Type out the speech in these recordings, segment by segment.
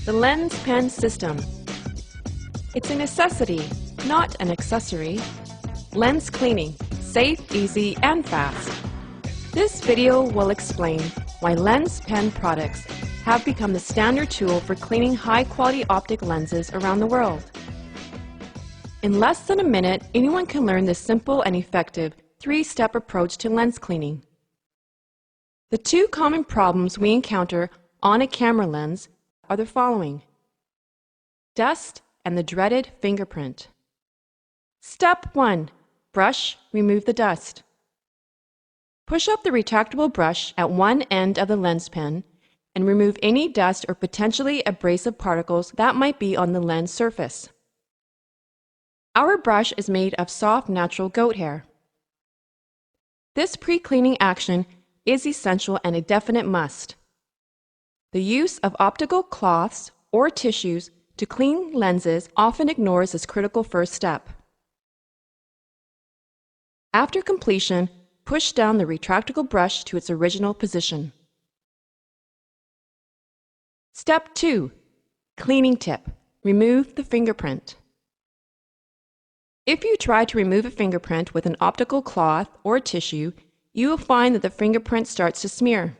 The Lenspen system. It's a necessity, not an accessory. Lens cleaning, safe, easy, and fast. This video will explain why Lenspen products have become the standard tool for cleaning high-quality optic lenses around the world. In less than a minute, anyone can learn this simple and effective three-step approach to lens cleaning. The two common problems we encounter on a camera lens are the following: dust and the dreaded fingerprint. Step 1. Brush, remove the dust. Push up the retractable brush at one end of the lens pen and remove any dust or potentially abrasive particles that might be on the lens surface. Our brush is made of soft natural goat hair. This pre-cleaning action is essential and a definite must. The use of optical cloths or tissues to clean lenses often ignores this critical first step. After completion, push down the retractable brush to its original position. Step 2. Cleaning tip. Remove the fingerprint. If you try to remove a fingerprint with an optical cloth or tissue, you will find that the fingerprint starts to smear.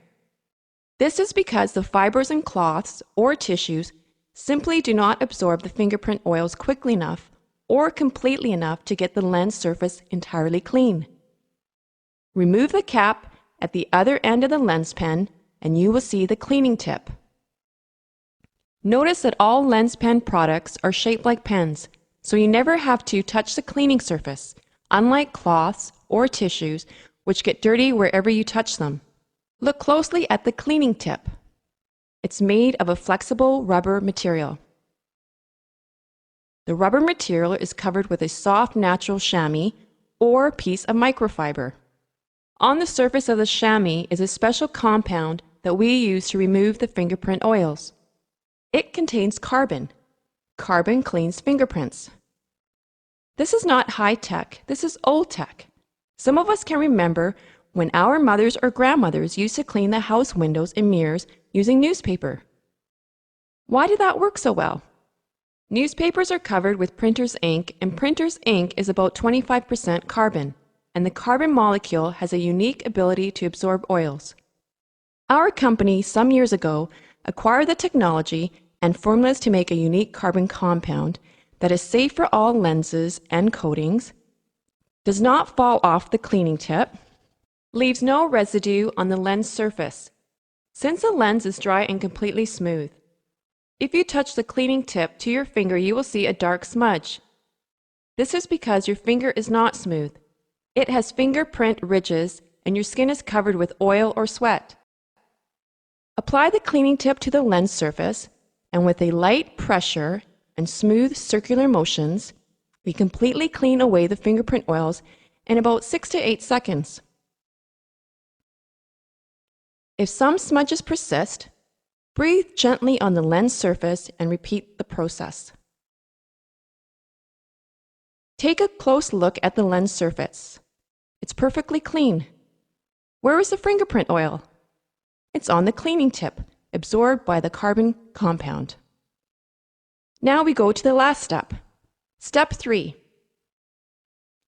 This is because the fibers in cloths or tissues simply do not absorb the fingerprint oils quickly enough or completely enough to get the lens surface entirely clean. Remove the cap at the other end of the lens pen and you will see the cleaning tip. Notice that all lens pen products are shaped like pens, so you never have to touch the cleaning surface, unlike cloths or tissues which get dirty wherever you touch them. Look closely at the cleaning tip. It's made of a flexible rubber material. The rubber material is covered with a soft natural chamois or piece of microfiber. On the surface of the chamois is a special compound that we use to remove the fingerprint oils. It contains carbon. Carbon cleans fingerprints. This is not high-tech, this is old-tech. Some of us can remember when our mothers or grandmothers used to clean the house windows and mirrors using newspaper. Why did that work so well? Newspapers are covered with printer's ink, and printer's ink is about 25% carbon, and the carbon molecule has a unique ability to absorb oils. Our company, some years ago, acquired the technology and formulas to make a unique carbon compound that is safe for all lenses and coatings, does not fall off the cleaning tip, leaves no residue on the lens surface, since the lens is dry and completely smooth. If you touch the cleaning tip to your finger, you will see a dark smudge. This is because your finger is not smooth. It has fingerprint ridges and your skin is covered with oil or sweat. Apply the cleaning tip to the lens surface, and with a light pressure and smooth circular motions, we completely clean away the fingerprint oils in about 6 to 8 seconds. If some smudges persist, breathe gently on the lens surface and repeat the process. Take a close look at the lens surface. It's perfectly clean. Where is the fingerprint oil? It's on the cleaning tip, absorbed by the carbon compound. Now we go to the last step. Step 3.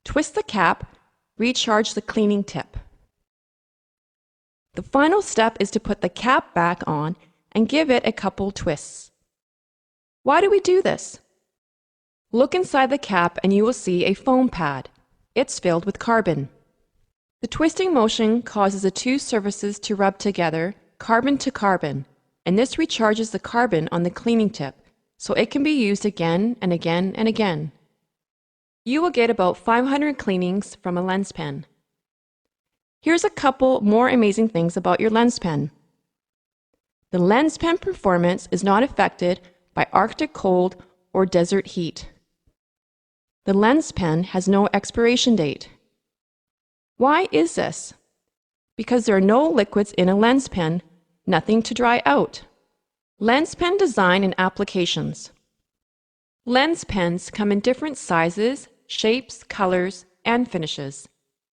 Twist the cap, recharge the cleaning tip. The final step is to put the cap back on and give it a couple twists. Why do we do this? Look inside the cap and you will see a foam pad. It's filled with carbon. The twisting motion causes the two surfaces to rub together, carbon to carbon, and this recharges the carbon on the cleaning tip, so it can be used again and again and again. You will get about 500 cleanings from a lens pen. Here's a couple more amazing things about your lens pen. The lens pen performance is not affected by Arctic cold or desert heat. The lens pen has no expiration date. Why is this? Because there are no liquids in a lens pen, nothing to dry out. Lens pen design and applications. Lens pens come in different sizes, shapes, colors, and finishes.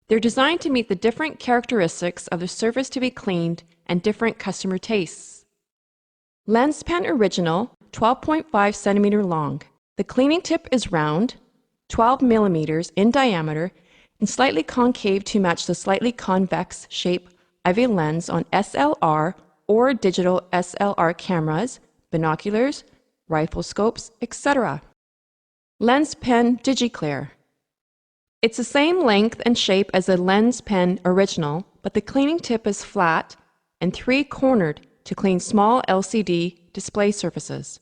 They're designed to meet the different characteristics of the surface to be cleaned and different customer tastes. Lenspen Original 12.5 centimeter long. The cleaning tip is round, 12 millimeters in diameter, and slightly concave to match the slightly convex shape of a lens on SLR or digital SLR cameras, binoculars, rifle scopes, etc. Lenspen DigiClear. It's the same length and shape as the Lenspen original, but the cleaning tip is flat and three-cornered to clean small LCD display surfaces.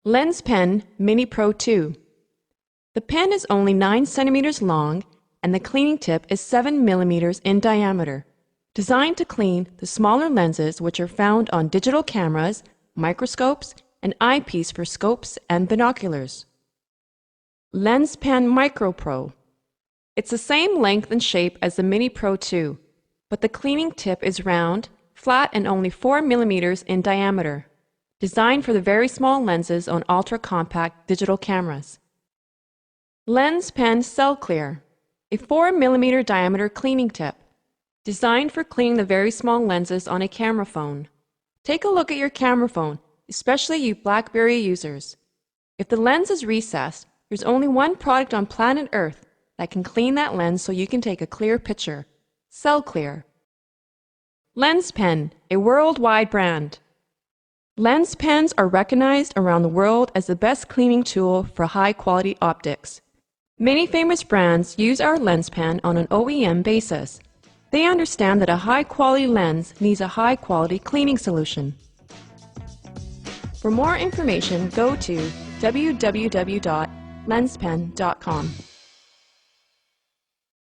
Lenspen Mini Pro 2. The pen is only 9 centimeters long and the cleaning tip is 7 millimeters in diameter, designed to clean the smaller lenses which are found on digital cameras, microscopes, and eyepiece for scopes and binoculars. Lenspen Micro Pro. It's the same length and shape as the Mini Pro 2, but the cleaning tip is round, flat, and only 4 millimeters in diameter, designed for the very small lenses on ultra-compact digital cameras. Lenspen Cell Clear. A 4 millimeter diameter cleaning tip, designed for cleaning the very small lenses on a camera phone. Take a look at your camera phone, especially you BlackBerry users. If the lens is recessed, there's only one product on planet Earth that can clean that lens so you can take a clear picture. Cell Clear. Lenspen, a worldwide brand. Lens pens are recognized around the world as the best cleaning tool for high-quality optics. Many famous brands use our lens pen on an OEM basis. They understand that a high-quality lens needs a high-quality cleaning solution. For more information, go to www.lenspen.com.